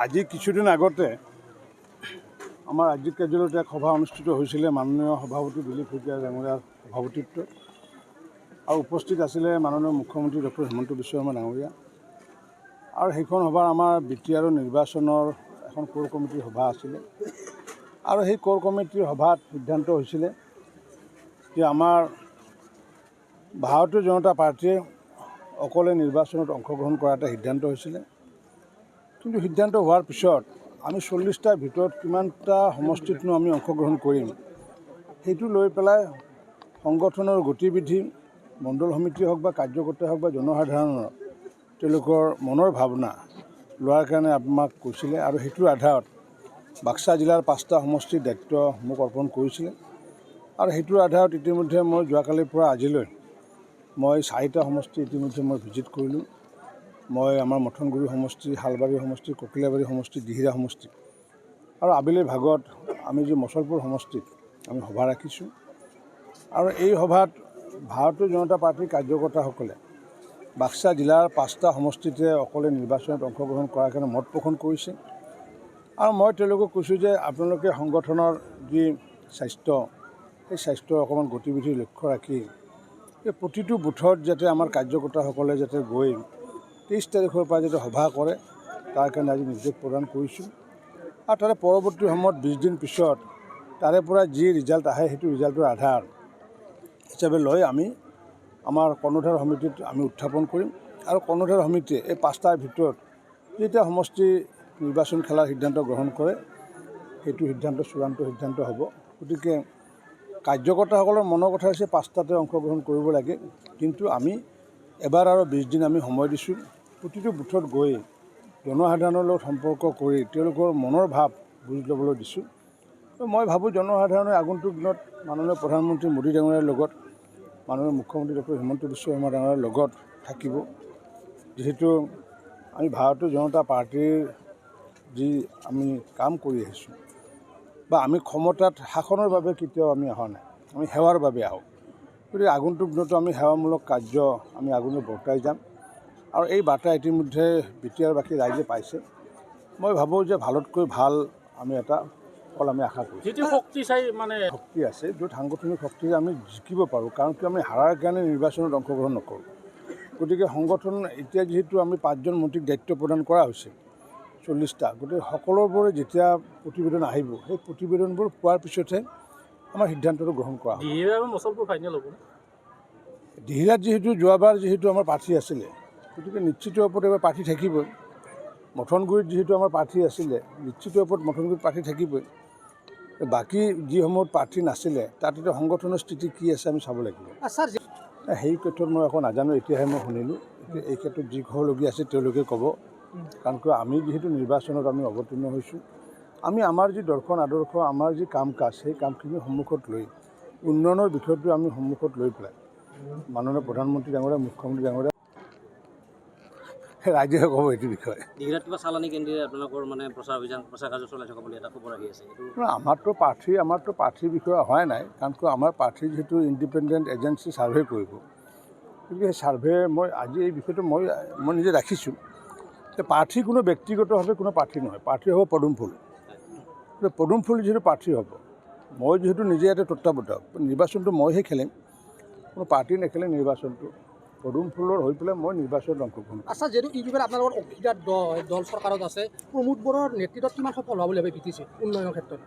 আজি কিছুদিন আগতে আমাৰ ৰাজ্যিক কাৰ্যালয়ত এক সভা অনুষ্ঠিত হৈছিলে মাননীয় সভাপতি দিলীপ শইকীয়া ডাঙৰীয়াৰ সভাপতিত্বত আৰু উপস্থিত আছিলে মাননীয় মুখ্যমন্ত্ৰী ডক্টৰ হিমন্ত বিশ্ব শৰ্মা ডাঙৰীয়া আৰু সেইখন সভাৰ আমাৰ বৃত্তি আৰু নিৰ্বাচনৰ এখন কোৰ কমিটিৰ সভা আছিলে আৰু সেই কোৰ কমিটিৰ সভাত সিদ্ধান্ত হৈছিলে যে আমাৰ ভাৰতীয় জনতা পাৰ্টীয়ে অকলে নিৰ্বাচনত অংশগ্ৰহণ কৰা এটা সিদ্ধান্ত হৈছিলে। কিন্তু সিদ্ধান্ত হোৱাৰ পিছত আমি 40টাৰ ভিতৰত কিমানটা সমষ্টিতনো আমি অংশগ্ৰহণ কৰিম সেইটো লৈ পেলাই সংগঠনৰ গতিবিধি মণ্ডল সমিতি হওক বা কাৰ্যকৰ্তাই হওক বা জনসাধাৰণৰ তেওঁলোকৰ মনৰ ভাৱনা লোৱাৰ কাৰণে আমাক কৈছিলে আৰু সেইটোৰ আধাৰত বাক্সা জিলাৰ 5টা সমষ্টিৰ দায়িত্ব মোক অৰ্পণ কৰিছিলে আৰু সেইটোৰ আধাৰত ইতিমধ্যে মই যোৱাকালিৰ পৰা আজিলৈ মই 4টা সমষ্টি ইতিমধ্যে মই ভিজিট কৰিলোঁ। মই আমাৰ মথনগুৰি সমষ্টি, শালবাৰী সমষ্টি, ককিলাবাৰী সমষ্টি, দিহিৰা সমষ্টি আৰু আবেলিৰ ভাগত আমি যি মচলপুৰ সমষ্টিত আমি সভা ৰাখিছোঁ আৰু এই সভাত ভাৰতীয় জনতা পাৰ্টীৰ কাৰ্যকৰ্তাসকলে বাক্সা জিলাৰ 5টা সমষ্টিতে অকলে নিৰ্বাচনত অংশগ্ৰহণ কৰাৰ কাৰণে মত পোষণ কৰিছে আৰু মই তেওঁলোকক কৈছোঁ যে আপোনালোকে সংগঠনৰ যি স্বাস্থ্য সেই স্বাস্থ্যৰ অকণমান গতিবিধি লক্ষ্য ৰাখি এই প্ৰতিটো বুথত যাতে আমাৰ কাৰ্যকৰ্তাসকলে যাতে গৈ 23 তাৰিখৰ পৰা যাতে সভা কৰে তাৰ কাৰণে আজি নিৰ্দেশ প্ৰদান কৰিছোঁ আৰু তাৰে পৰৱৰ্তী সময়ত 20 দিন পিছত তাৰে পৰা যি ৰিজাল্ট আহে সেইটো ৰিজাল্টৰ আধাৰ হিচাপে লৈ আমি আমাৰ কৰ্ণধাৰ সমিতিত আমি উত্থাপন কৰিম আৰু কৰ্ণধাৰ সমিতিয়ে এই 5টাৰ ভিতৰত যেতিয়া সমষ্টি নিৰ্বাচন খেলাৰ সিদ্ধান্ত গ্ৰহণ কৰে সেইটো সিদ্ধান্ত চূড়ান্ত সিদ্ধান্ত হ'ব। গতিকে কাৰ্যকৰ্তাসকলৰ মনৰ কথা হৈছে 5টাতে অংশগ্ৰহণ কৰিব লাগে, কিন্তু আমি এবাৰ আৰু 20 দিন আমি সময় দিছোঁ প্ৰতিটো বুথত গৈ জনসাধাৰণৰ লগত সম্পৰ্ক কৰি তেওঁলোকৰ মনৰ ভাৱ বুজি ল'বলৈ দিছোঁ। মই ভাবোঁ জনসাধাৰণে আগন্তুক দিনত মাননীয় প্ৰধানমন্ত্ৰী মোদী ডাঙৰীয়াৰ লগত মাননীয় মুখ্যমন্ত্ৰী ডক্টৰ হিমন্ত বিশ্ব শৰ্মা ডাঙৰীয়াৰ লগত থাকিব। যিহেতু আমি ভাৰতীয় জনতা পাৰ্টীৰ যি আমি কাম কৰি আহিছোঁ বা আমি ক্ষমতাত শাসনৰ বাবে কেতিয়াও আমি অহা নাই, আমি সেৱাৰ বাবে আহোঁ। গতিকে আগন্তুক দিনতো আমি সেৱামূলক কাৰ্য আমি আগলৈ বৰ্তাই যাম আৰু এই বাৰ্তা ইতিমধ্যে বৃত্তি আৰু বাকী ৰাইজে পাইছে। মই ভাবোঁ যে ভালতকৈ ভাল আমি এটা ফল আমি আশা কৰোঁ। যিটো শক্তি চাই মানে শক্তি আছে য'ত সাংগঠনিক শক্তিৰে আমি জিকিব পাৰোঁ, কাৰণ কি আমি হাৰাৰ কাৰণে নিৰ্বাচনত অংশগ্ৰহণ নকৰোঁ। গতিকে সংগঠন এতিয়া যিহেতু আমি 5জন মন্ত্ৰীক দায়িত্ব প্ৰদান কৰা হৈছে 40টা, গতিকে সকলোবোৰে যেতিয়া প্ৰতিবেদন আহিব সেই প্ৰতিবেদনবোৰ পোৱাৰ পিছতহে আমাৰ সিদ্ধান্তটো গ্ৰহণ কৰা হ'ব। দিহিৰা আৰু মচলপুৰ ফাইনেল হ'ব। দিহিৰাত যিহেতু যোৱাবাৰ যিহেতু আমাৰ প্ৰাৰ্থী আছিলে গতিকে নিশ্চিত ওপৰত এবাৰ প্ৰাৰ্থী থাকিবই। মথনগুৰিত যিহেতু আমাৰ প্ৰাৰ্থী আছিলে নিশ্চিত ওপৰত মথনগুৰিত প্ৰাৰ্থী থাকিবই। বাকী যিসমূহত প্ৰাৰ্থী নাছিলে তাত এতিয়া সংগঠনৰ স্থিতি কি আছে আমি চাব লাগিব। সেই ক্ষেত্ৰত মই আকৌ নাজানো, এতিয়াহে মই শুনিলোঁ। এতিয়া এই ক্ষেত্ৰত যি ক'বলগীয়া আছে তেওঁলোকে ক'ব, কাৰণ কিয় আমি যিহেতু নিৰ্বাচনত আমি অৱতীৰ্ণ হৈছোঁ, আমি আমাৰ যি দৰ্শন আদৰ্শ আমাৰ যি কাম কাজ সেই কামখিনি সন্মুখত লৈ উন্নয়নৰ বিষয়টো আমি সন্মুখত লৈ পেলাই মাননীয় প্ৰধানমন্ত্ৰী ডাঙৰীয়া মুখ্যমন্ত্ৰী ডাঙৰীয়া ৰাইজে ক'ব এইটো বিষয়ে। দিহিৰাত কিবা চালানী কেন্দ্ৰীয় আপোনালোকৰ মানে প্ৰচাৰ কাৰ্য চলাই থকা বুলি এটা খবৰ আহি আছে। আমাৰতো প্ৰাৰ্থীৰ বিষয়ে হোৱাই নাই, কাৰণ কিয় আমাৰ প্ৰাৰ্থী যিহেতু ইণ্ডিপেণ্ডেণ্ট এজেঞ্চি ছাৰ্ভে কৰিব। গতিকে সেই ছাৰ্ভে মই আজি এই বিষয়টো মই নিজে ৰাখিছোঁ যে প্ৰাৰ্থী কোনো ব্যক্তিগতভাৱে কোনো প্ৰাৰ্থী নহয়, প্ৰাৰ্থী হ'ব পদুম ফুল। পদুম ফুল যিহেতু প্ৰাৰ্থী হ'ব, মই যিহেতু নিজে ইয়াতে তত্ত্বাৱধায়ক, নিৰ্বাচনটো মইহে খেলিম, কোনো পাৰ্টি নেখেলে নিৰ্বাচনটো। পদুম ফুলৰ হৈ পেলাই মই নিৰ্বাচনত অংশগ্ৰহণ কৰিম। আচ্ছা, যিহেতু ইউটিউবত আপোনালোকৰ অংশীদাৰ দল চৰকাৰত আছে, প্ৰমোদ বড়োৰ নেতৃত্বত কিমান সফল হোৱা বুলি ভাবে BTC উন্নয়নৰ ক্ষেত্ৰত?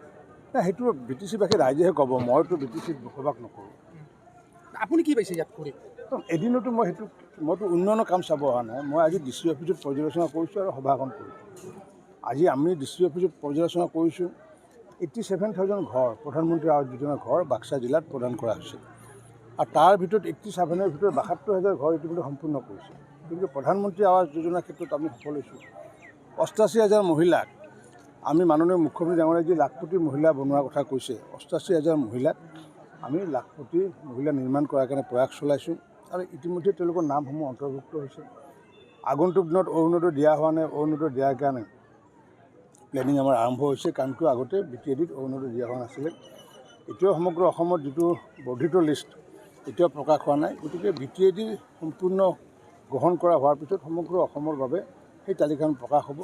নাই, সেইটো BTC বাকী ৰাইজেহে ক'ব, মইতো BTCত বসবাস নকৰোঁ। আপুনি কি পাইছে ইয়াত কৰি? এদিনতো মইতো উন্নয়নৰ কাম চাব অহা নাই। মই আজি DC অফিচত পৰ্যালোচনা কৰিছোঁ আৰু সভাখন কৰিছোঁ। আজি আমি DC অফিচত পৰ্যালোচনা কৰিছোঁ 87,000 ঘৰ প্ৰধানমন্ত্ৰী আৱাস যোজনাৰ ঘৰ বাক্সা জিলাত প্ৰদান কৰা হৈছে আৰু তাৰ ভিতৰত 87ৰ ভিতৰত 72,000 ঘৰ ইতিমধ্যে সম্পূৰ্ণ কৰিছে। গতিকে প্ৰধানমন্ত্ৰী আৱাস যোজনাৰ ক্ষেত্ৰত আমি সফল হৈছোঁ। 88,000 মহিলাক আমি মাননীয় মুখ্যমন্ত্ৰী ডাঙৰীয়াই যি লাখপতি মহিলা বনোৱাৰ কথা কৈছে, 88,000 মহিলাক আমি লাখপতি মহিলা নিৰ্মাণ কৰাৰ কাৰণে প্ৰয়াস চলাইছোঁ আৰু ইতিমধ্যে তেওঁলোকৰ নামসমূহ অন্তৰ্ভুক্ত হৈছে। আগন্তুক দিনত অৰুণোদয় দিয়া হোৱা নাই, অৰুণোদয় দিয়াৰ কাৰণে প্লেনিং আমাৰ আৰম্ভ হৈছে, কাৰণ কিয় আগতে BTADত অৰুণোদয় দিয়া হোৱা নাছিলে। এতিয়াও সমগ্ৰ অসমত যিটো বৰ্ধিত লিষ্ট এতিয়াও প্ৰকাশ হোৱা নাই। গতিকে BTAD সম্পূৰ্ণ গ্ৰহণ কৰা হোৱাৰ পিছত সমগ্ৰ অসমৰ বাবে সেই তালিকাখন প্ৰকাশ হ'ব।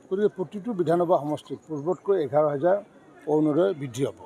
গতিকে প্ৰতিটো বিধানসভা সমষ্টিত পূৰ্বতকৈ 11,000 অৰুণোদয় বৃদ্ধি হ'ব।